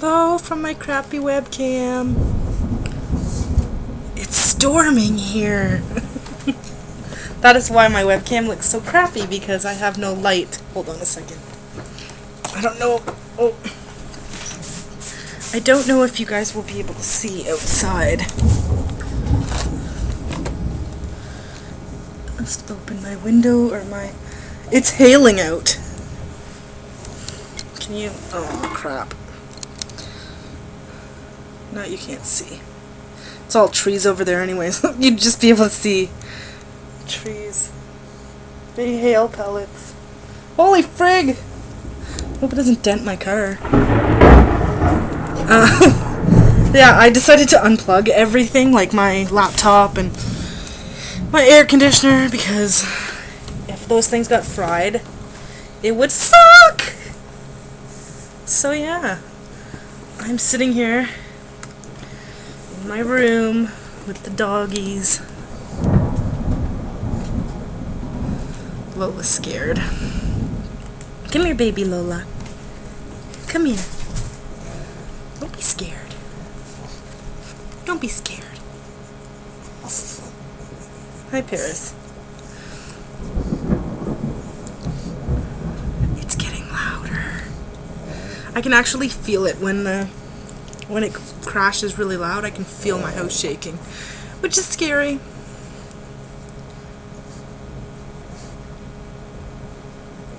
Hello from my crappy webcam. It's storming here. That is why my webcam looks so crappy, because I have no light. Hold on a second. I don't know. Oh. I don't know if you guys will be able to see outside. Let's open my window or my... It's hailing out. Can you... Oh, crap. No, you can't see. It's all trees over there anyways. You'd just be able to see trees. Big hail pellets. Holy frig! Hope it doesn't dent my car. Yeah, I decided to unplug everything, like my laptop and my air conditioner, because if those things got fried, it would suck! So yeah, I'm sitting here in my room with the doggies. Lola's scared. Come here, baby Lola. Come here. Don't be scared. Don't be scared. Hi, Paris. It's getting louder. I can actually feel it when it crashes really loud. I can feel my house shaking, which is scary.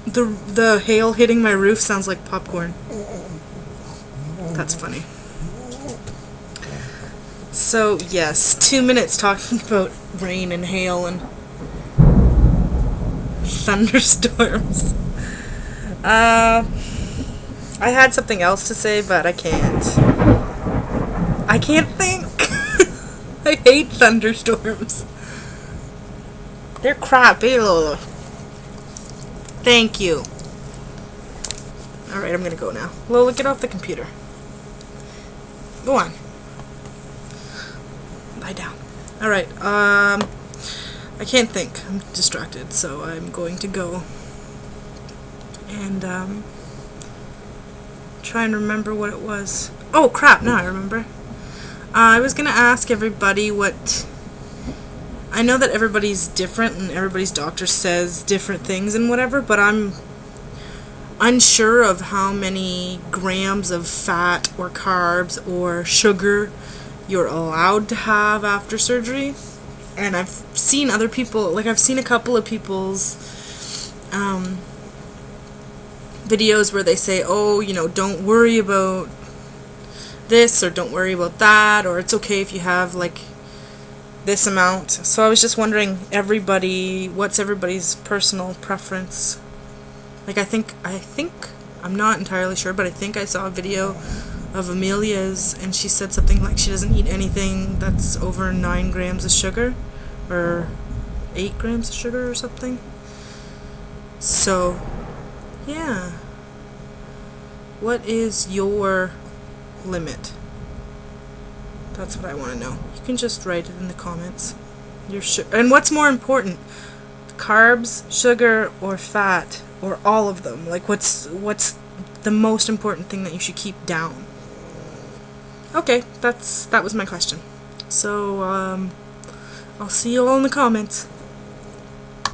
The hail hitting my roof sounds like popcorn. That's funny. So, yes, 2 minutes talking about rain and hail and thunderstorms. I had something else to say, but I can't. I can't think. I hate thunderstorms. They're crap. Ew. Thank you. Alright, I'm gonna go now. Lola, get off the computer. Go on. Lie down. Alright, I can't think. I'm distracted, so I'm going to go and try and remember what it was. Oh crap, now I remember. I was gonna ask everybody what... I know that everybody's different and everybody's doctor says different things and whatever, but I'm unsure of how many grams of fat or carbs or sugar you're allowed to have after surgery. And I've seen other people, like I've seen a couple of people's videos where they say, oh, you know, don't worry about this or don't worry about that, or it's okay if you have like this amount. So I was just wondering, what's everybody's personal preference? Like I think I'm not entirely sure, but I think I saw a video of Amelia's and she said something like she doesn't eat anything that's over 9 grams of sugar or 8 grams of sugar or something. So yeah, what is your limit? That's what I want to know. You can just write it in the comments. And what's more important? Carbs, sugar, or fat, or all of them? Like what's the most important thing that you should keep down? Okay, that was my question. So I'll see you all in the comments.